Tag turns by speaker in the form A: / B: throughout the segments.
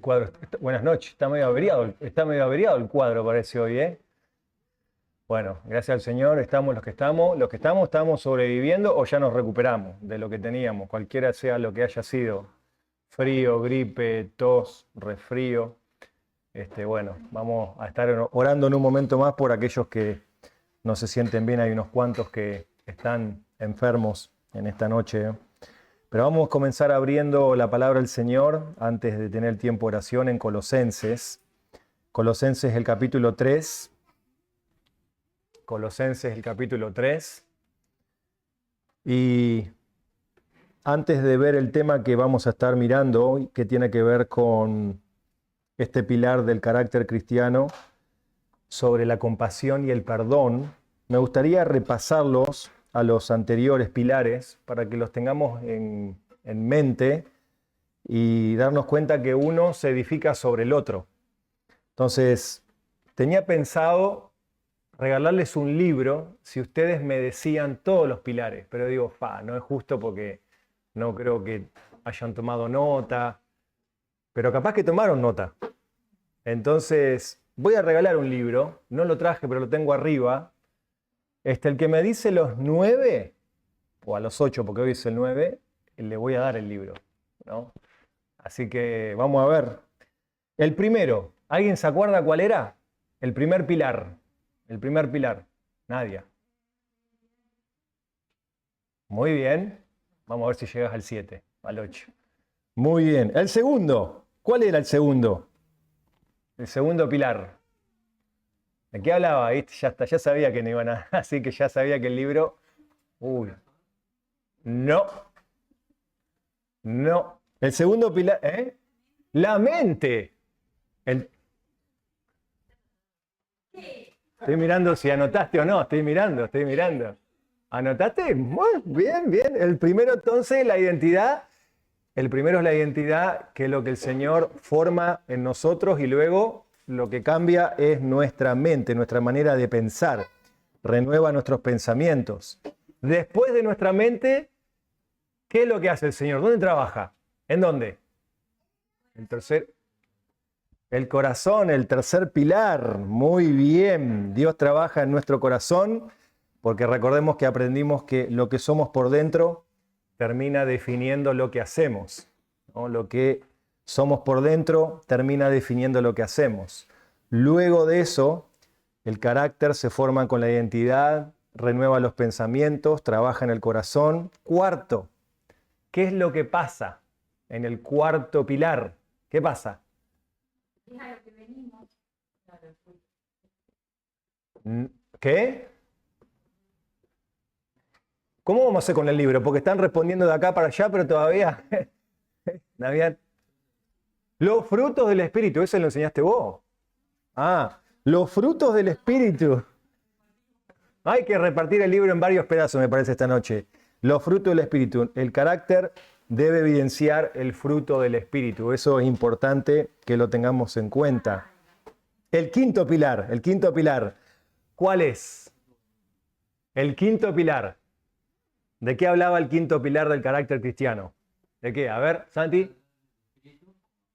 A: cuadro. Buenas noches, está medio averiado el cuadro, parece hoy, ¿eh? Bueno, gracias al Señor, estamos los que estamos. Los que estamos sobreviviendo o ya nos recuperamos de lo que teníamos, cualquiera sea lo que haya sido. Frío, gripe, tos, resfrío. Bueno, vamos a estar orando en un momento más por aquellos que no se sienten bien. Hay unos cuantos que están enfermos en esta noche, ¿eh? Pero vamos a comenzar abriendo la palabra del Señor antes de tener tiempo de oración en Colosenses. Colosenses el capítulo 3. Colosenses el capítulo 3. Y antes de ver el tema que vamos a estar mirando hoy, que tiene que ver con este pilar del carácter cristiano, sobre la compasión y el perdón, me gustaría repasarlos a los anteriores pilares para que los tengamos en mente y darnos cuenta que uno se edifica sobre el otro. Entonces, tenía pensado regalarles un libro si ustedes me decían todos los pilares, pero digo, no es justo porque no creo que hayan tomado nota, pero capaz que tomaron nota. Entonces, voy a regalar un libro, no lo traje, pero lo tengo arriba. El que me dice los 9, o a los 8, porque hoy es el 9, le voy a dar el libro, ¿no? Así que vamos a ver. El primero, ¿alguien se acuerda cuál era? El primer pilar. El primer pilar. Nadia. Muy bien. Vamos a ver si llegas al 7, al 8. Muy bien. El segundo. ¿Cuál era el segundo? El segundo pilar. ¿De qué hablaba? ¿Viste? Ya sabía que no iban a... Así que ya sabía que el libro... Uy. No. No. El segundo pilar... ¿eh? La mente. Estoy mirando si anotaste o no. Estoy mirando. ¿Anotaste? Muy bien, bien. El primero entonces, la identidad. El primero es la identidad, que es lo que el Señor forma en nosotros, y luego lo que cambia es nuestra mente, nuestra manera de pensar. Renueva nuestros pensamientos. Después de nuestra mente, ¿qué es lo que hace el Señor? ¿Dónde trabaja? ¿En dónde? El corazón, el tercer pilar. Muy bien. Dios trabaja en nuestro corazón, porque recordemos que aprendimos que lo que somos por dentro termina definiendo lo que hacemos, ¿no? Lo que somos por dentro termina definiendo lo que hacemos. Luego de eso, el carácter se forma con la identidad, renueva los pensamientos, trabaja en el corazón. Cuarto, ¿qué es lo que pasa en el cuarto pilar? ¿Qué pasa? ¿Qué? ¿Cómo vamos a hacer con el libro? Porque están respondiendo de acá para allá, pero todavía... Los frutos del Espíritu, ¿eso lo enseñaste vos? Los frutos del Espíritu. Hay que repartir el libro en varios pedazos, me parece, esta noche. Los frutos del Espíritu. El carácter debe evidenciar el fruto del Espíritu. Eso es importante que lo tengamos en cuenta. El quinto pilar. ¿Cuál es? El quinto pilar. ¿De qué hablaba el quinto pilar del carácter cristiano? ¿De qué? A ver, Santi.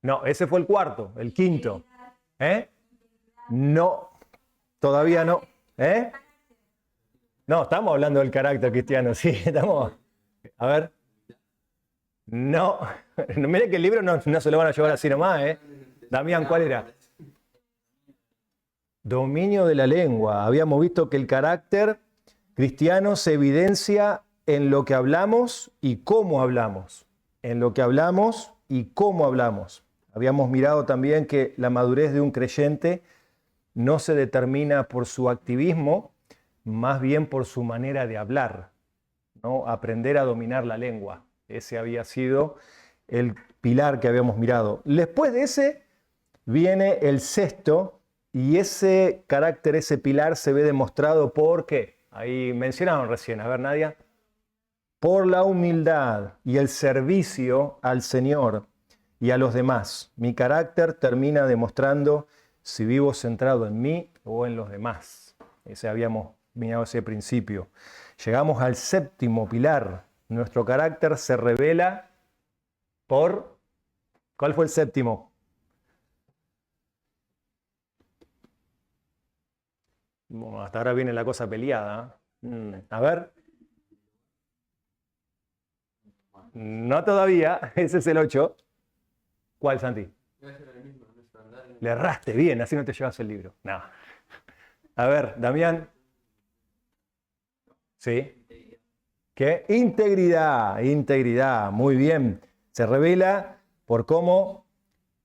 A: No, ese fue el cuarto, el quinto. No, todavía no. No, estamos hablando del carácter cristiano, sí, estamos. A ver. No, mire que el libro no se lo van a llevar así nomás, Damián, ¿cuál era? Dominio de la lengua. Habíamos visto que el carácter cristiano se evidencia en lo que hablamos y cómo hablamos. En lo que hablamos y cómo hablamos. Habíamos mirado también que la madurez de un creyente no se determina por su activismo, más bien por su manera de hablar, ¿no? Aprender a dominar la lengua. Ese había sido el pilar que habíamos mirado. Después de ese viene el sexto, y ese carácter, ese pilar se ve demostrado por ¿qué? Ahí mencionaron recién, a ver, Nadia. Por la humildad y el servicio al Señor y a los demás. Mi carácter termina demostrando si vivo centrado en mí o en los demás. Ese habíamos mirado ese principio. Llegamos al séptimo pilar. Nuestro carácter se revela por... ¿Cuál fue el séptimo? Bueno, hasta ahora viene la cosa peleada. A ver. No todavía, ese es el 8. ¿Cuál, Santi? Le erraste, bien, así no te llevas el libro. No. A ver, Damián. ¿Sí? ¿Qué? Integridad, integridad. Muy bien. Se revela por cómo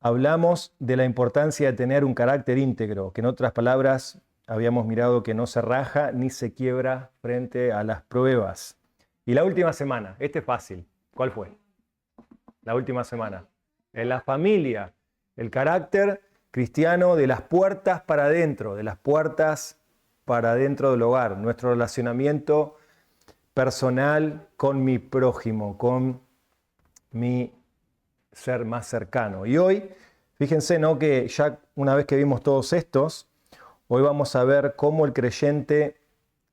A: hablamos de la importancia de tener un carácter íntegro, que en otras palabras habíamos mirado que no se raja ni se quiebra frente a las pruebas. Y la última semana, este es fácil. ¿Cuál fue? La última semana. En la familia, el carácter cristiano de las puertas para adentro, de las puertas para adentro del hogar, nuestro relacionamiento personal con mi prójimo, con mi ser más cercano. Y hoy, fíjense, ¿no?, que ya una vez que vimos todos estos, hoy vamos a ver cómo el creyente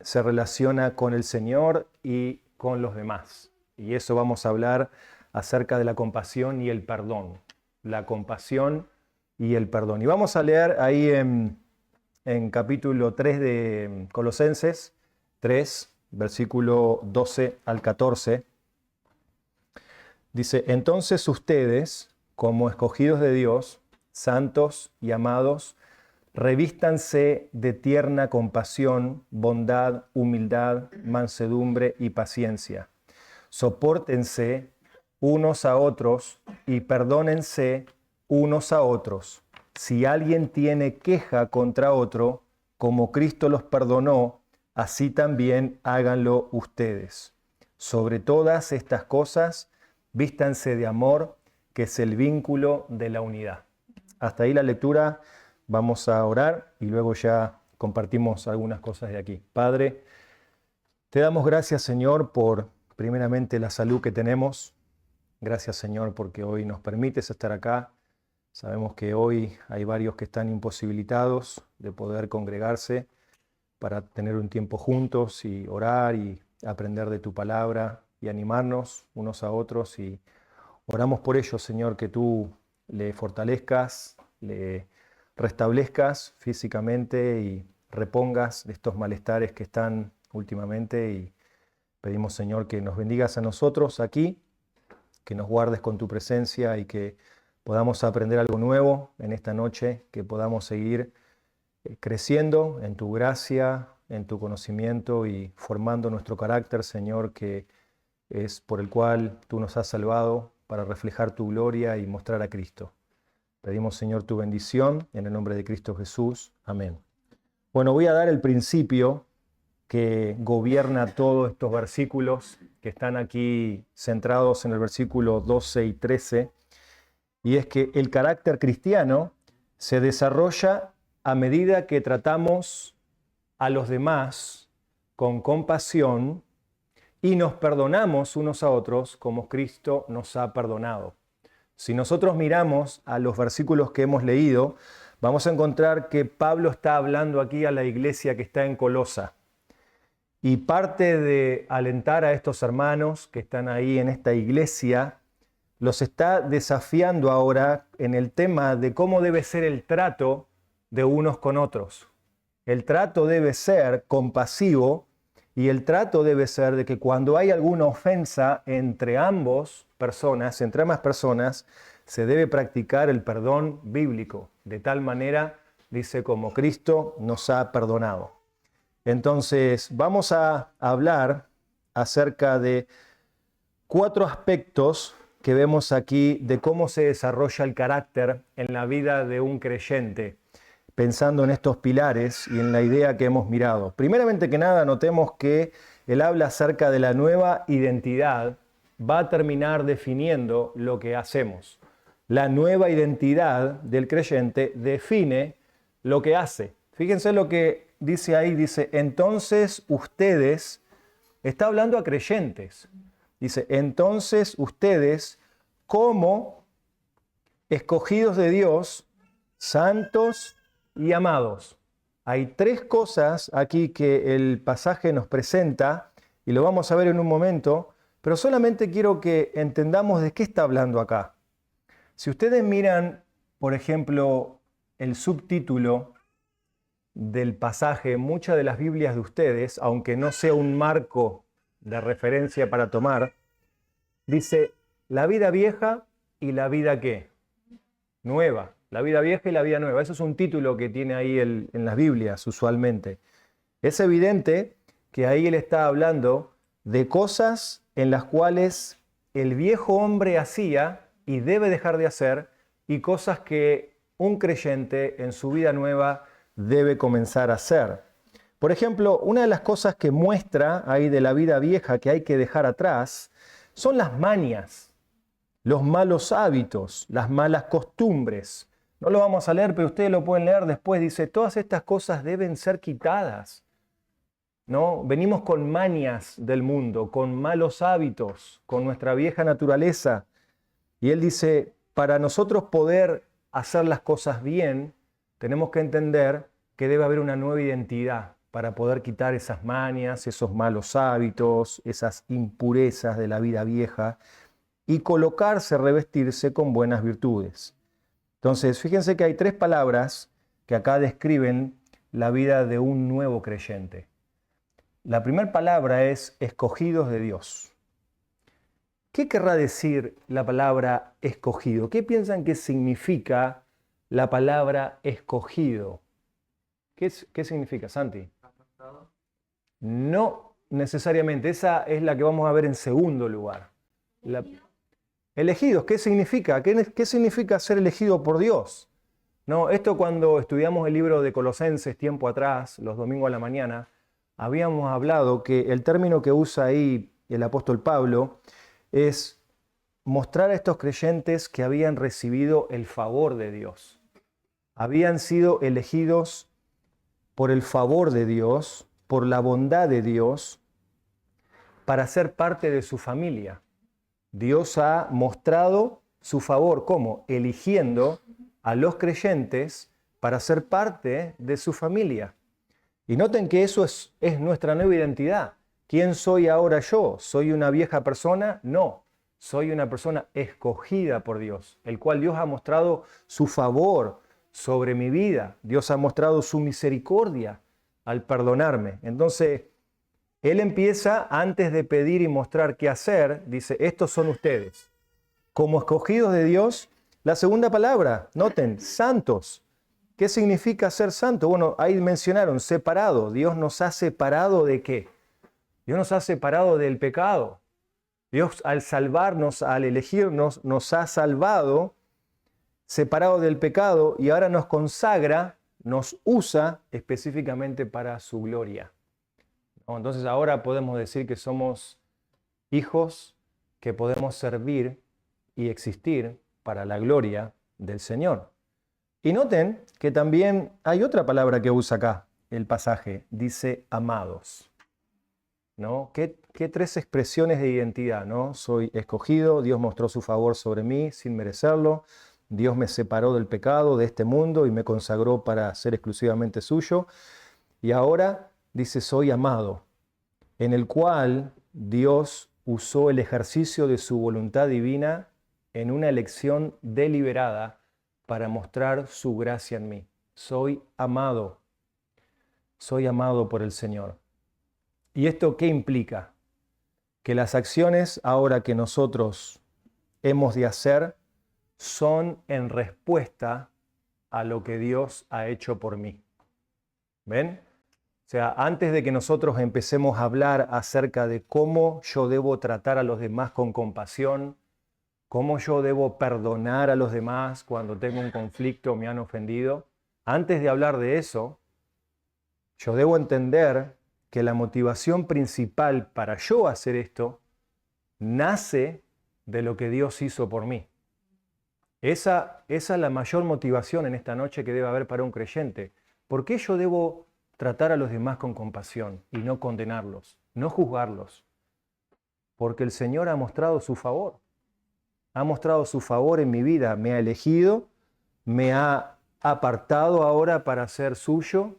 A: se relaciona con el Señor y con los demás. Y eso vamos a hablar acerca de la compasión y el perdón. La compasión y el perdón. Y vamos a leer ahí en capítulo 3 de Colosenses, 3, versículo 12 al 14. Dice, entonces ustedes, como escogidos de Dios, santos y amados, revístanse de tierna compasión, bondad, humildad, mansedumbre y paciencia. Sopórtense unos a otros y perdónense unos a otros. Si alguien tiene queja contra otro, como Cristo los perdonó, así también háganlo ustedes. Sobre todas estas cosas, vístanse de amor, que es el vínculo de la unidad. Hasta ahí la lectura. Vamos a orar y luego ya compartimos algunas cosas de aquí. Padre, te damos gracias, Señor, por primeramente la salud que tenemos. Gracias, Señor, porque hoy nos permites estar acá. Sabemos que hoy hay varios que están imposibilitados de poder congregarse para tener un tiempo juntos y orar y aprender de tu palabra y animarnos unos a otros. Y oramos por ellos, Señor, que tú le fortalezcas, le restablezcas físicamente y repongas de estos malestares que están últimamente. Y pedimos, Señor, que nos bendigas a nosotros aquí, que nos guardes con tu presencia y que podamos aprender algo nuevo en esta noche, que podamos seguir creciendo en tu gracia, en tu conocimiento y formando nuestro carácter, Señor, que es por el cual tú nos has salvado para reflejar tu gloria y mostrar a Cristo. Pedimos, Señor, tu bendición en el nombre de Cristo Jesús. Amén. Bueno, voy a dar el principio que gobierna todos estos versículos que están aquí centrados en el versículo 12 y 13, y es que el carácter cristiano se desarrolla a medida que tratamos a los demás con compasión y nos perdonamos unos a otros como Cristo nos ha perdonado. Si nosotros miramos a los versículos que hemos leído, vamos a encontrar que Pablo está hablando aquí a la iglesia que está en Colosa. Y parte de alentar a estos hermanos que están ahí en esta iglesia, los está desafiando ahora en el tema de cómo debe ser el trato de unos con otros. El trato debe ser compasivo y el trato debe ser de que cuando hay alguna ofensa entre ambas personas, se debe practicar el perdón bíblico, de tal manera, dice, como Cristo nos ha perdonado. Entonces, vamos a hablar acerca de 4 aspectos que vemos aquí de cómo se desarrolla el carácter en la vida de un creyente, pensando en estos pilares y en la idea que hemos mirado. Primeramente que nada, notemos que él habla acerca de la nueva identidad, va a terminar definiendo lo que hacemos. La nueva identidad del creyente define lo que hace. Fíjense lo que dice ahí, dice, entonces ustedes, está hablando a creyentes, dice, entonces ustedes, como escogidos de Dios, santos y amados. Hay 3 cosas aquí que el pasaje nos presenta y lo vamos a ver en un momento, pero solamente quiero que entendamos de qué está hablando acá. Si ustedes miran, por ejemplo, el subtítulo del pasaje, muchas de las Biblias de ustedes, aunque no sea un marco de referencia para tomar, dice la vida vieja y la vida ¿qué? Nueva. La vida vieja y la vida nueva. Eso es un título que tiene ahí en las Biblias usualmente. Es evidente que ahí él está hablando de cosas en las cuales el viejo hombre hacía y debe dejar de hacer, y cosas que un creyente en su vida nueva debe comenzar a hacer. Por ejemplo, una de las cosas que muestra ahí de la vida vieja que hay que dejar atrás son las mañas, los malos hábitos, las malas costumbres. No lo vamos a leer, pero ustedes lo pueden leer después. Dice, todas estas cosas deben ser quitadas, ¿no? Venimos con mañas del mundo, con malos hábitos, con nuestra vieja naturaleza. Y él dice, para nosotros poder hacer las cosas bien, tenemos que entender que debe haber una nueva identidad para poder quitar esas mañas, esos malos hábitos, esas impurezas de la vida vieja y colocarse, revestirse con buenas virtudes. Entonces, fíjense que hay 3 palabras que acá describen la vida de un nuevo creyente. La primera palabra es escogidos de Dios. ¿Qué querrá decir la palabra escogido? ¿Qué piensan que significa la palabra escogido? ¿Qué significa, Santi? No necesariamente, esa es la que vamos a ver en segundo lugar. Elegidos, ¿qué significa? ¿Qué significa ser elegido por Dios? No, esto cuando estudiamos el libro de Colosenses tiempo atrás, los domingos a la mañana, habíamos hablado que el término que usa ahí el apóstol Pablo es mostrar a estos creyentes que habían recibido el favor de Dios. Habían sido elegidos por el favor de Dios, por la bondad de Dios, para ser parte de su familia. Dios ha mostrado su favor, ¿cómo? Eligiendo a los creyentes para ser parte de su familia. Y noten que eso es nuestra nueva identidad. ¿Quién soy ahora yo? ¿Soy una vieja persona? No, soy una persona escogida por Dios, el cual Dios ha mostrado su favor sobre mi vida. Dios ha mostrado su misericordia al perdonarme. Entonces, Él empieza, antes de pedir y mostrar qué hacer, dice, estos son ustedes. Como escogidos de Dios, la segunda palabra, noten, santos. ¿Qué significa ser santo? Bueno, ahí mencionaron, separado. Dios nos ha separado ¿de qué? Dios nos ha separado del pecado. Dios al salvarnos, al elegirnos, nos ha salvado, separado del pecado, y ahora nos consagra, nos usa específicamente para su gloria. Entonces ahora podemos decir que somos hijos que podemos servir y existir para la gloria del Señor. Y noten que también hay otra palabra que usa acá el pasaje, dice amados, ¿no? ¿Qué 3 expresiones de identidad, ¿no? Soy escogido, Dios mostró su favor sobre mí sin merecerlo, Dios me separó del pecado, de este mundo y me consagró para ser exclusivamente suyo. Y ahora dice, soy amado, en el cual Dios usó el ejercicio de su voluntad divina en una elección deliberada para mostrar su gracia en mí. Soy amado por el Señor. ¿Y esto qué implica? Que las acciones ahora que nosotros hemos de hacer son en respuesta a lo que Dios ha hecho por mí. ¿Ven? O sea, antes de que nosotros empecemos a hablar acerca de cómo yo debo tratar a los demás con compasión, cómo yo debo perdonar a los demás cuando tengo un conflicto o me han ofendido, antes de hablar de eso, yo debo entender que la motivación principal para yo hacer esto nace de lo que Dios hizo por mí. Esa es la mayor motivación en esta noche que debe haber para un creyente. ¿Por qué yo debo tratar a los demás con compasión y no condenarlos, no juzgarlos? Porque el Señor ha mostrado su favor. Ha mostrado su favor en mi vida. Me ha elegido, me ha apartado ahora para ser suyo,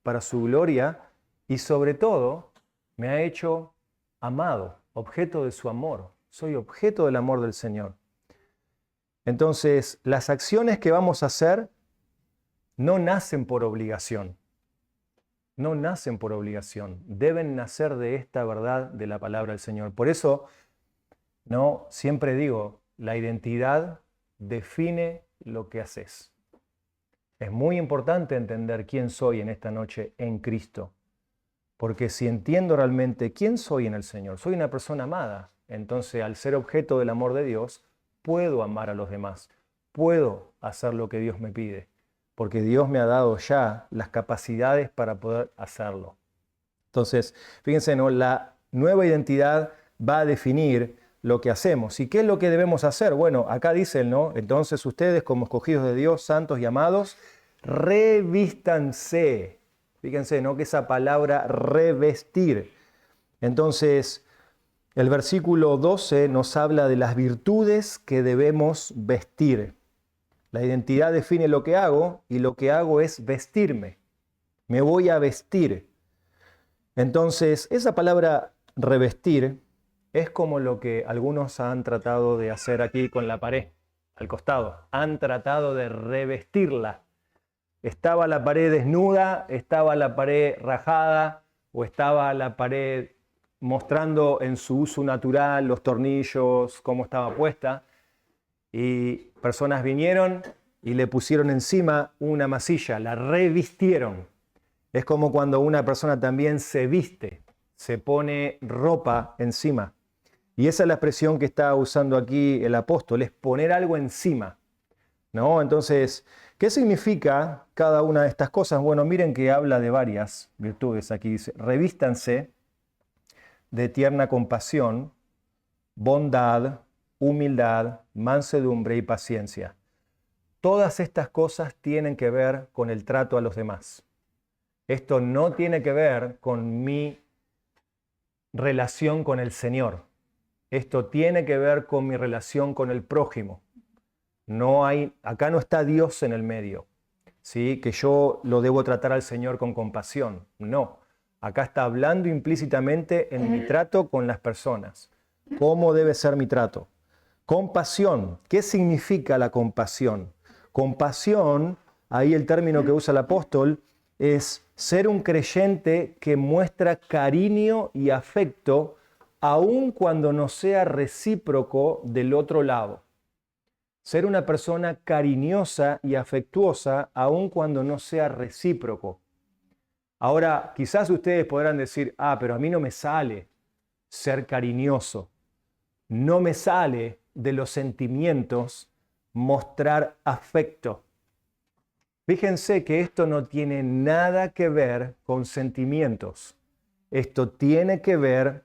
A: para su gloria, y sobre todo me ha hecho amado, objeto de su amor. Soy objeto del amor del Señor. Entonces, las acciones que vamos a hacer no nacen por obligación. no nacen por obligación, deben nacer de esta verdad de la palabra del Señor. Por eso, no, siempre digo, la identidad define lo que haces. Es muy importante entender quién soy en esta noche en Cristo. Porque si entiendo realmente quién soy en el Señor, soy una persona amada, entonces al ser objeto del amor de Dios, puedo amar a los demás, puedo hacer lo que Dios me pide, porque Dios me ha dado ya las capacidades para poder hacerlo. Entonces, fíjense, ¿no? La nueva identidad va a definir lo que hacemos. ¿Y qué es lo que debemos hacer? Bueno, acá dice, ¿no? Entonces ustedes, como escogidos de Dios, santos y amados, revístanse. Fíjense, ¿no? Que esa palabra revestir. Entonces, el versículo 12 nos habla de las virtudes que debemos vestir. La identidad define lo que hago y lo que hago es vestirme. Me voy a vestir. Entonces, esa palabra revestir es como lo que algunos han tratado de hacer aquí con la pared, al costado. Han tratado de revestirla. Estaba la pared desnuda, estaba la pared rajada o estaba la pared mostrando en su uso natural los tornillos, cómo estaba puesta. Y personas vinieron y le pusieron encima una masilla, la revistieron. Es como cuando una persona también se viste, se pone ropa encima. Y esa es la expresión que está usando aquí el apóstol, es poner algo encima, ¿no? Entonces, ¿qué significa cada una de estas cosas? Bueno, miren que habla de varias virtudes aquí. Dice, revístanse de tierna compasión, bondad, humildad, mansedumbre y paciencia. Todas estas cosas tienen que ver con el trato a los demás. Esto no tiene que ver con mi relación con el Señor. Esto tiene que ver con mi relación con el prójimo. Acá no está Dios en el medio, ¿sí? Que yo lo debo tratar al Señor con compasión. No. Acá está hablando implícitamente en mi trato con las personas. ¿Cómo debe ser mi trato? Compasión. ¿Qué significa la compasión? Compasión, ahí el término que usa el apóstol, es ser un creyente que muestra cariño y afecto aun cuando no sea recíproco del otro lado. Ser una persona cariñosa y afectuosa aun cuando no sea recíproco. Ahora, quizás ustedes podrán decir, pero a mí no me sale ser cariñoso. No me sale de los sentimientos mostrar afecto. Fíjense que esto no tiene nada que ver con sentimientos. Esto tiene que ver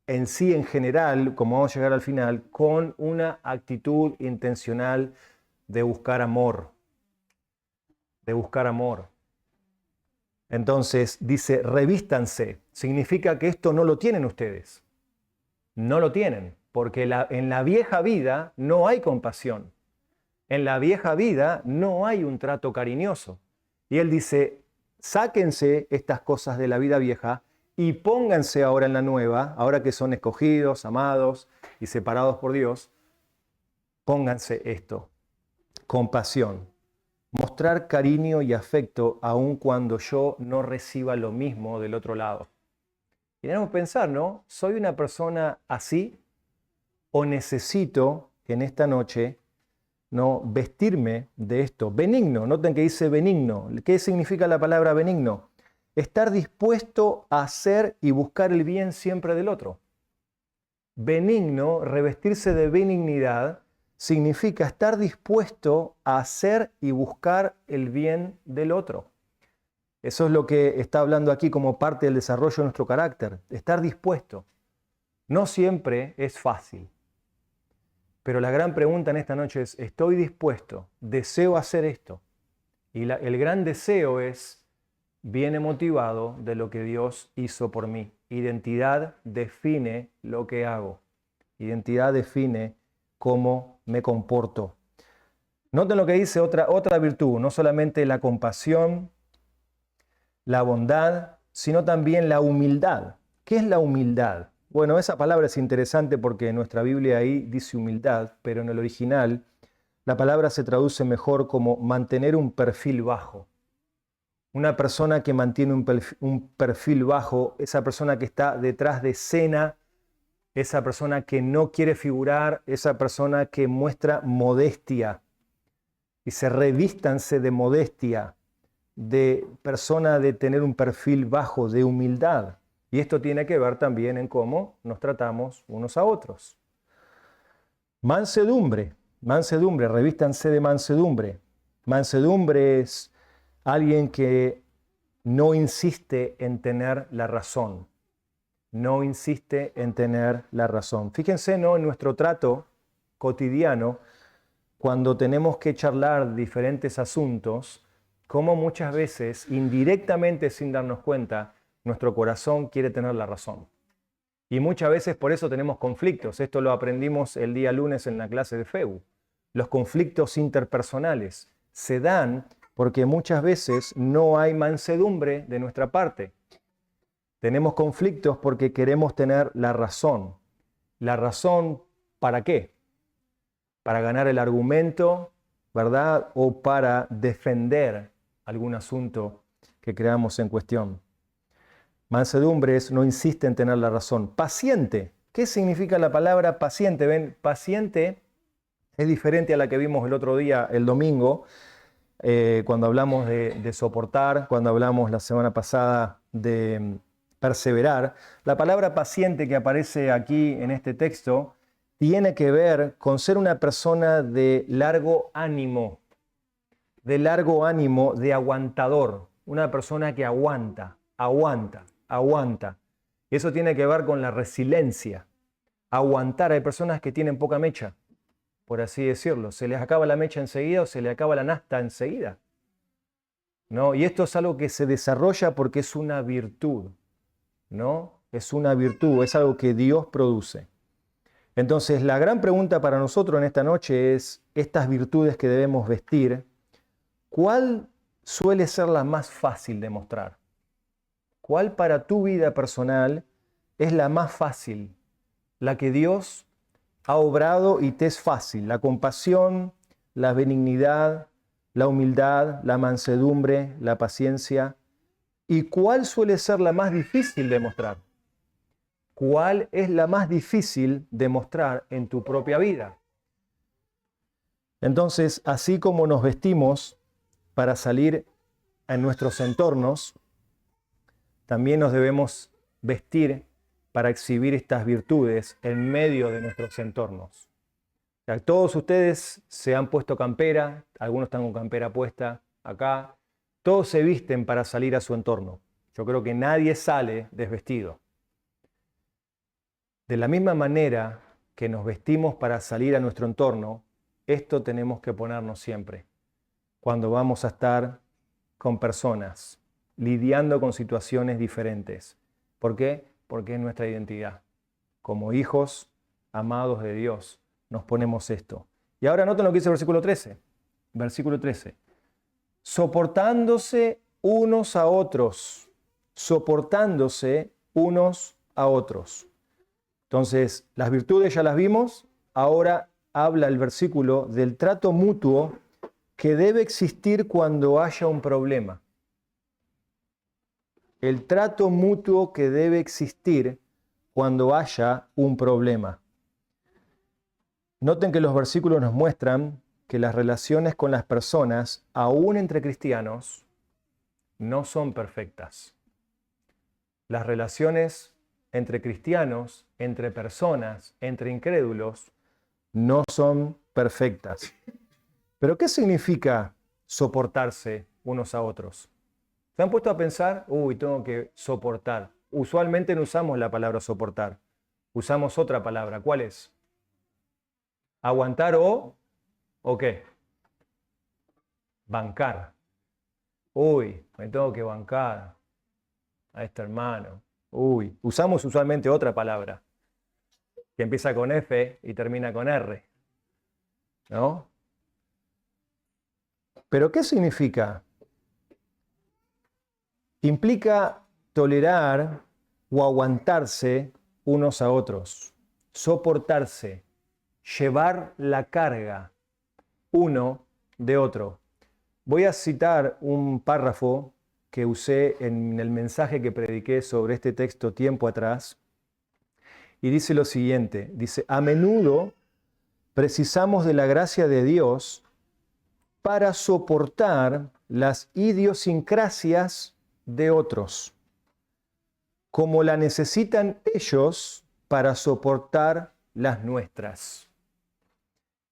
A: en sí, en general, como vamos a llegar al final, con una actitud intencional de buscar amor. De buscar amor. Entonces dice, revístanse. Significa que esto no lo tienen ustedes. No lo tienen, porque en la vieja vida no hay compasión. En la vieja vida no hay un trato cariñoso. Y él dice, sáquense estas cosas de la vida vieja y pónganse ahora en la nueva, ahora que son escogidos, amados y separados por Dios, pónganse esto, compasión. Mostrar cariño y afecto aun cuando yo no reciba lo mismo del otro lado. Y debemos pensar, ¿no? ¿Soy una persona así o necesito en esta noche no vestirme de esto? Benigno, noten que dice benigno. ¿Qué significa la palabra benigno? Estar dispuesto a hacer y buscar el bien siempre del otro. Benigno, revestirse de benignidad, significa estar dispuesto a hacer y buscar el bien del otro. Eso es lo que está hablando aquí como parte del desarrollo de nuestro carácter. Estar dispuesto. No siempre es fácil. Pero la gran pregunta en esta noche es, ¿estoy dispuesto? ¿Deseo hacer esto? Y el gran deseo viene motivado de lo que Dios hizo por mí. Identidad define lo que hago. Identidad define cómo me comporto. Noten lo que dice otra virtud, no solamente la compasión, la bondad, sino también la humildad. ¿Qué es la humildad? Bueno, esa palabra es interesante porque en nuestra Biblia ahí dice humildad, pero en el original la palabra se traduce mejor como mantener un perfil bajo. una persona que mantiene un perfil bajo, esa persona que está detrás de escena, esa persona que no quiere figurar, esa persona que muestra modestia. Dice, revístanse de modestia, de persona de tener un perfil bajo, de humildad. Y esto tiene que ver también en cómo nos tratamos unos a otros. Mansedumbre, mansedumbre, revístanse de mansedumbre. Mansedumbre es alguien que no insiste en tener la razón. No insiste en tener la razón. Fíjense, ¿no?, en nuestro trato cotidiano, cuando tenemos que charlar diferentes asuntos, cómo muchas veces, indirectamente sin darnos cuenta, nuestro corazón quiere tener la razón. Y muchas veces por eso tenemos conflictos. Esto lo aprendimos el día lunes en la clase de FEU. Los conflictos interpersonales se dan porque muchas veces no hay mansedumbre de nuestra parte. Tenemos conflictos porque queremos tener la razón. ¿La razón para qué? Para ganar el argumento, ¿verdad? O para defender algún asunto que creamos en cuestión. Mansedumbre es no insiste en tener la razón. Paciente. ¿Qué significa la palabra paciente? ¿Ven? Paciente es diferente a la que vimos el otro día, el domingo, cuando hablamos de soportar, cuando hablamos la semana pasada de perseverar. La palabra paciente que aparece aquí en este texto tiene que ver con ser una persona de largo ánimo, de aguantador, una persona que aguanta. Eso tiene que ver con la resiliencia. Aguantar, hay personas que tienen poca mecha, por así decirlo. Se les acaba la mecha enseguida o se les acaba la nafta enseguida, ¿no? Y esto es algo que se desarrolla porque es una virtud, ¿no? Es una virtud, es algo que Dios produce. Entonces, la gran pregunta para nosotros en esta noche es, estas virtudes que debemos vestir, ¿cuál suele ser la más fácil de mostrar? ¿Cuál para tu vida personal es la más fácil? La que Dios ha obrado y te es fácil. La compasión, la benignidad, la humildad, la mansedumbre, la paciencia. ¿Y cuál suele ser la más difícil de mostrar? ¿Cuál es la más difícil de mostrar en tu propia vida? Entonces, así como nos vestimos para salir en nuestros entornos, también nos debemos vestir para exhibir estas virtudes en medio de nuestros entornos. O sea, todos ustedes se han puesto campera, algunos están con campera puesta acá, todos se visten para salir a su entorno. Yo creo que nadie sale desvestido. De la misma manera que nos vestimos para salir a nuestro entorno, esto tenemos que ponernos siempre, cuando vamos a estar con personas, lidiando con situaciones diferentes. ¿Por qué? Porque es nuestra identidad. Como hijos amados de Dios, nos ponemos esto. Y ahora noten lo que dice el versículo 13. Versículo 13. Soportándose unos a otros. Soportándose unos a otros. Entonces, las virtudes ya las vimos. Ahora habla el versículo del trato mutuo que debe existir cuando haya un problema. El trato mutuo que debe existir cuando haya un problema. Noten que los versículos nos muestran que las relaciones con las personas, aún entre cristianos, no son perfectas. Las relaciones entre cristianos, entre personas, entre incrédulos, no son perfectas. ¿Pero qué significa soportarse unos a otros? ¿Se han puesto a pensar? Tengo que soportar. Usualmente no usamos la palabra soportar. Usamos otra palabra. ¿Cuál es? ¿Aguantar o qué? Bancar. Me tengo que bancar a este hermano. Usamos usualmente otra palabra que empieza con F y termina con R, ¿no? ¿Pero qué significa? Implica tolerar o aguantarse unos a otros, soportarse, llevar la carga uno de otro. Voy a citar un párrafo que usé en el mensaje que prediqué sobre este texto tiempo atrás, y dice lo siguiente, dice, a menudo precisamos de la gracia de Dios para soportar las idiosincrasias de otros, como la necesitan ellos para soportar las nuestras.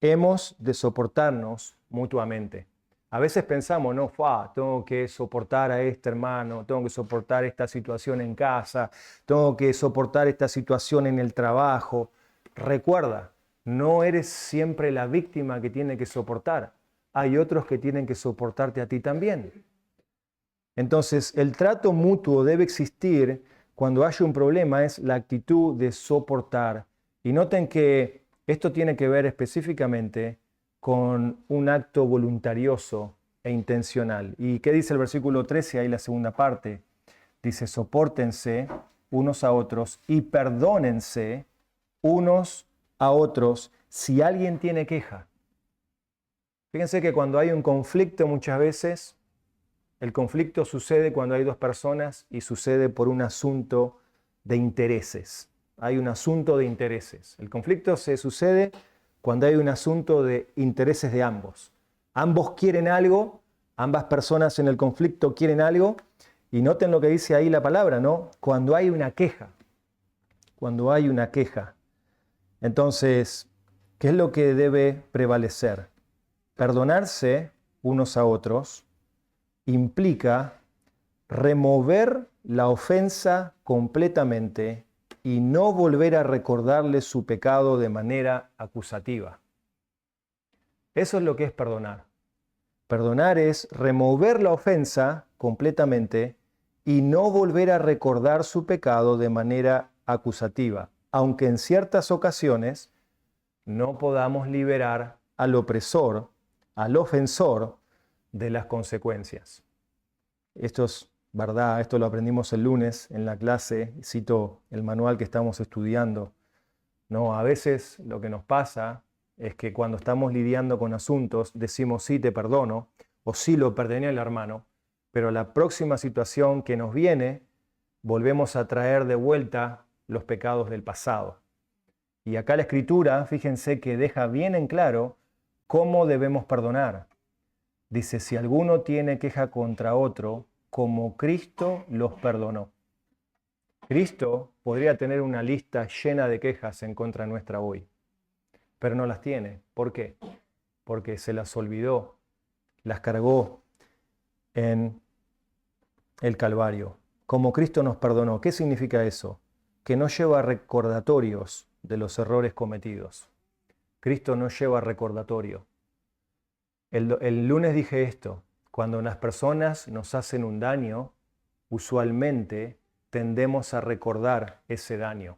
A: Hemos de soportarnos mutuamente. A veces pensamos, no, tengo que soportar a este hermano, tengo que soportar esta situación en casa, tengo que soportar esta situación en el trabajo. Recuerda, no eres siempre la víctima que tiene que soportar. Hay otros que tienen que soportarte a ti también. Entonces, el trato mutuo debe existir cuando haya un problema, es la actitud de soportar. Y noten que esto tiene que ver específicamente con un acto voluntarioso e intencional. ¿Y qué dice el versículo 13? Ahí la segunda parte. Dice, sopórtense unos a otros y perdónense unos a otros si alguien tiene queja. Fíjense que cuando hay un conflicto muchas veces, el conflicto sucede cuando hay dos personas y sucede por un asunto de intereses. Hay un asunto de intereses. El conflicto se sucede cuando hay un asunto de intereses de ambos. Ambos quieren algo, ambas personas en el conflicto quieren algo, y noten lo que dice ahí la palabra, ¿no? Cuando hay una queja. Cuando hay una queja. Entonces, ¿qué es lo que debe prevalecer? Perdonarse unos a otros implica remover la ofensa completamente y no volver a recordarle su pecado de manera acusativa. Eso es lo que es perdonar. Perdonar es remover la ofensa completamente y no volver a recordar su pecado de manera acusativa, aunque en ciertas ocasiones no podamos liberar al opresor, al ofensor, de las consecuencias. Esto es verdad, esto lo aprendimos el lunes en la clase, cito el manual que estamos estudiando. No, a veces lo que nos pasa es que cuando estamos lidiando con asuntos decimos sí te perdono o sí lo perdoné al hermano, pero la próxima situación que nos viene volvemos a traer de vuelta los pecados del pasado. Y acá la Escritura, fíjense que deja bien en claro cómo debemos perdonar. Dice, si alguno tiene queja contra otro, como Cristo los perdonó. Cristo podría tener una lista llena de quejas en contra nuestra hoy, pero no las tiene. ¿Por qué? Porque se las olvidó, las cargó en el Calvario. Como Cristo nos perdonó. ¿Qué significa eso? Que no lleva recordatorios de los errores cometidos. Cristo no lleva recordatorio. El lunes dije esto, cuando las personas nos hacen un daño, usualmente tendemos a recordar ese daño,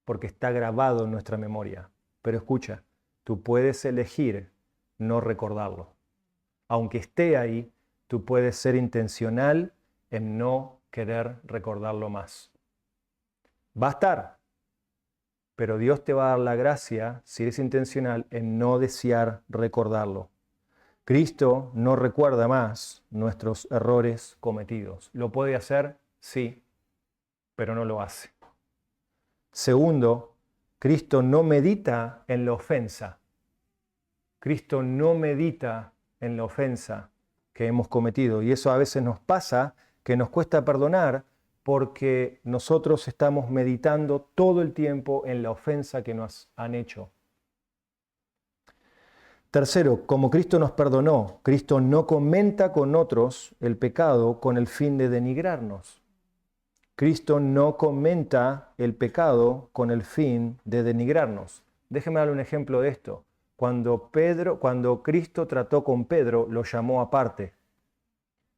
A: porque está grabado en nuestra memoria. Pero escucha, tú puedes elegir no recordarlo. Aunque esté ahí, tú puedes ser intencional en no querer recordarlo más. Va a estar, pero Dios te va a dar la gracia, si eres intencional, en no desear recordarlo. Cristo no recuerda más nuestros errores cometidos. ¿Lo puede hacer? Sí, pero no lo hace. Segundo, Cristo no medita en la ofensa. Cristo no medita en la ofensa que hemos cometido. Y eso a veces nos pasa, que nos cuesta perdonar porque nosotros estamos meditando todo el tiempo en la ofensa que nos han hecho. Tercero, como Cristo nos perdonó, Cristo no comenta con otros el pecado con el fin de denigrarnos. Cristo no comenta el pecado con el fin de denigrarnos. Déjeme darle un ejemplo de esto. Cuando Cristo trató con Pedro, lo llamó aparte.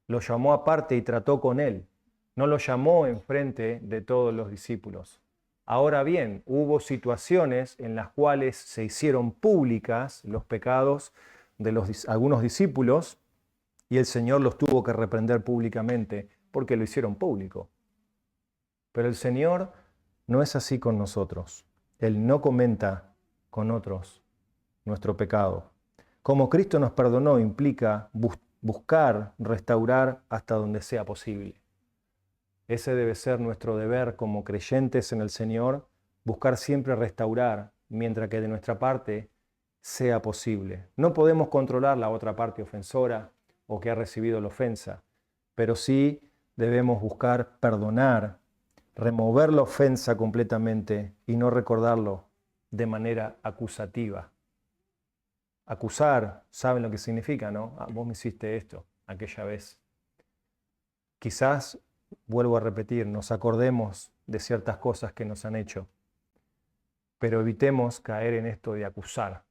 A: Lo llamó aparte y trató con él. No lo llamó enfrente de todos los discípulos. Ahora bien, hubo situaciones en las cuales se hicieron públicas los pecados de algunos discípulos y el Señor los tuvo que reprender públicamente porque lo hicieron público. Pero el Señor no es así con nosotros. Él no comenta con otros nuestro pecado. Como Cristo nos perdonó implica buscar restaurar hasta donde sea posible. Ese debe ser nuestro deber como creyentes en el Señor, buscar siempre restaurar, mientras que de nuestra parte sea posible. No podemos controlar la otra parte ofensora o que ha recibido la ofensa, pero sí debemos buscar perdonar, remover la ofensa completamente y no recordarlo de manera acusativa. Acusar, ¿saben lo que significa, no? Ah, vos me hiciste esto aquella vez. Quizás, vuelvo a repetir, nos acordemos de ciertas cosas que nos han hecho, pero evitemos caer en esto de acusar,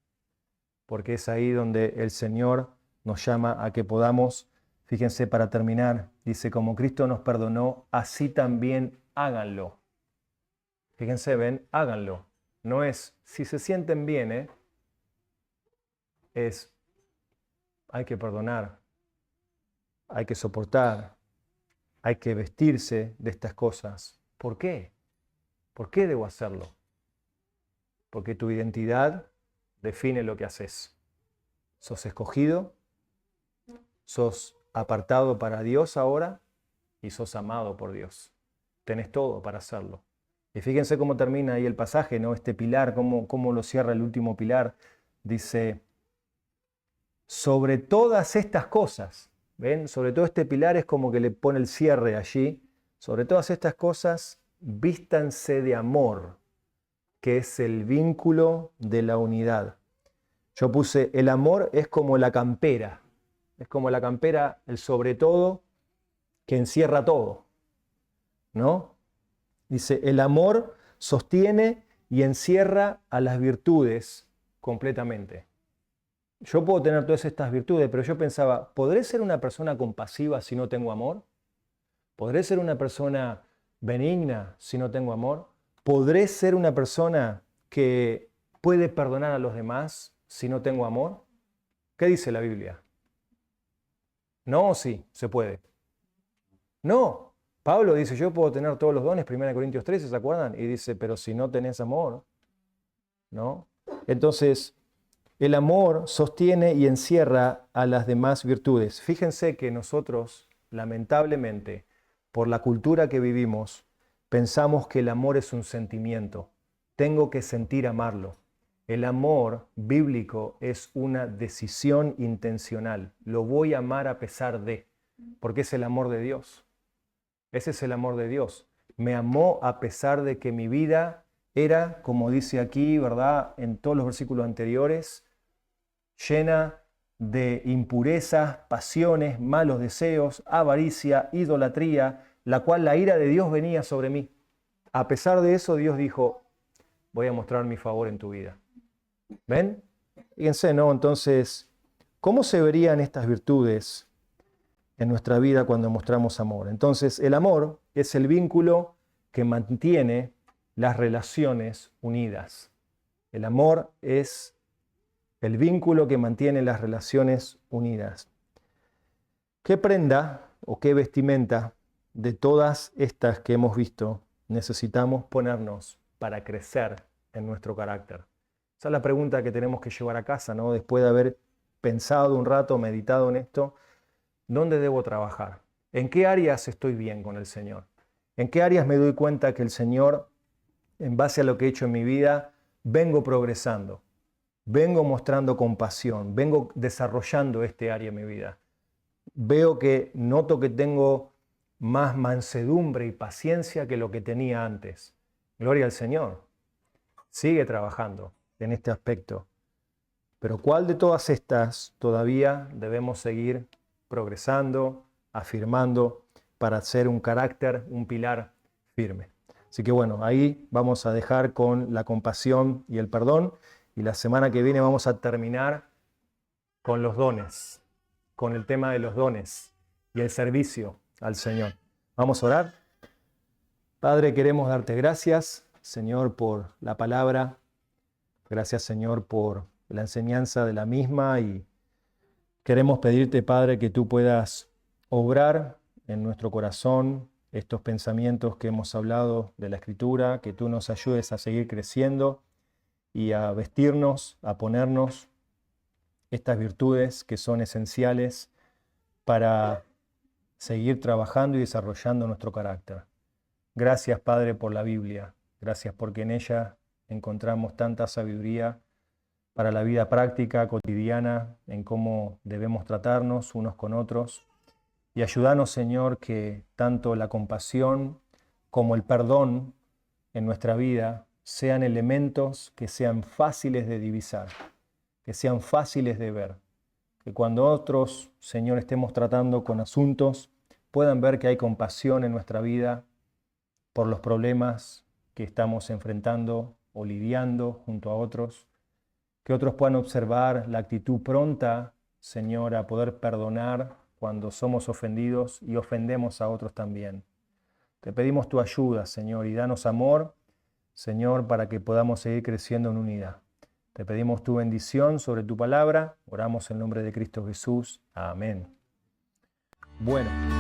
A: porque es ahí donde el Señor nos llama a que podamos, fíjense para terminar, dice, como Cristo nos perdonó, así también háganlo. Fíjense, ven, háganlo. No es, si se sienten bien, es, hay que perdonar, hay que soportar, hay que vestirse de estas cosas. ¿Por qué? ¿Por qué debo hacerlo? Porque tu identidad define lo que haces. Sos escogido, sos apartado para Dios ahora y sos amado por Dios. Tenés todo para hacerlo. Y fíjense cómo termina ahí el pasaje, ¿no? Este pilar, cómo lo cierra el último pilar. Dice, sobre todas estas cosas, ¿ven? Sobre todo este pilar es como que le pone el cierre allí. Sobre todas estas cosas, vístanse de amor, que es el vínculo de la unidad. Yo puse, el amor es como la campera. Es como la campera, el sobre todo, que encierra todo, ¿no? Dice, el amor sostiene y encierra a las virtudes completamente. Yo puedo tener todas estas virtudes, pero yo pensaba, ¿podré ser una persona compasiva si no tengo amor? ¿Podré ser una persona benigna si no tengo amor? ¿Podré ser una persona que puede perdonar a los demás si no tengo amor? ¿Qué dice la Biblia? ¿No o sí? ¿Se puede? No. Pablo dice, yo puedo tener todos los dones, 1 Corintios 13, ¿se acuerdan? Y dice, pero si no tenés amor, ¿no? Entonces, el amor sostiene y encierra a las demás virtudes. Fíjense que nosotros, lamentablemente, por la cultura que vivimos, pensamos que el amor es un sentimiento. Tengo que sentir amarlo. El amor bíblico es una decisión intencional. Lo voy a amar a pesar de, porque es el amor de Dios. Ese es el amor de Dios. Me amó a pesar de que mi vida era, como dice aquí, ¿verdad? En todos los versículos anteriores, llena de impurezas, pasiones, malos deseos, avaricia, idolatría, la cual la ira de Dios venía sobre mí. A pesar de eso, Dios dijo, voy a mostrar mi favor en tu vida. ¿Ven? Fíjense, ¿no? Entonces, ¿cómo se verían estas virtudes en nuestra vida cuando mostramos amor? Entonces, el amor es el vínculo que mantiene las relaciones unidas. El amor es el vínculo que mantiene las relaciones unidas. ¿Qué prenda o qué vestimenta de todas estas que hemos visto necesitamos ponernos para crecer en nuestro carácter? Esa es la pregunta que tenemos que llevar a casa, ¿no? Después de haber pensado un rato, meditado en esto, ¿dónde debo trabajar? ¿En qué áreas estoy bien con el Señor? ¿En qué áreas me doy cuenta que el Señor, en base a lo que he hecho en mi vida, vengo progresando? Vengo mostrando compasión, vengo desarrollando este área en mi vida. Veo que noto que tengo más mansedumbre y paciencia que lo que tenía antes. Gloria al Señor. Sigue trabajando en este aspecto. Pero ¿cuál de todas estas todavía debemos seguir progresando, afirmando para ser un carácter, un pilar firme? Así que bueno, ahí vamos a dejar con la compasión y el perdón. Y la semana que viene vamos a terminar con los dones, con el tema de los dones y el servicio al Señor. Vamos a orar. Padre, queremos darte gracias, Señor, por la palabra. Gracias, Señor, por la enseñanza de la misma. Y queremos pedirte, Padre, que tú puedas obrar en nuestro corazón estos pensamientos que hemos hablado de la Escritura, que tú nos ayudes a seguir creciendo y a vestirnos, a ponernos estas virtudes que son esenciales para seguir trabajando y desarrollando nuestro carácter. Gracias, Padre, por la Biblia. Gracias porque en ella encontramos tanta sabiduría para la vida práctica, cotidiana, en cómo debemos tratarnos unos con otros. Y ayúdanos, Señor, que tanto la compasión como el perdón en nuestra vida sean elementos que sean fáciles de divisar, que sean fáciles de ver. Que cuando otros, Señor, estemos tratando con asuntos, puedan ver que hay compasión en nuestra vida por los problemas que estamos enfrentando o lidiando junto a otros. Que otros puedan observar la actitud pronta, Señor, a poder perdonar cuando somos ofendidos y ofendemos a otros también. Te pedimos tu ayuda, Señor, y danos amor, Señor, para que podamos seguir creciendo en unidad. Te pedimos tu bendición sobre tu palabra. Oramos en nombre de Cristo Jesús. Amén. Bueno.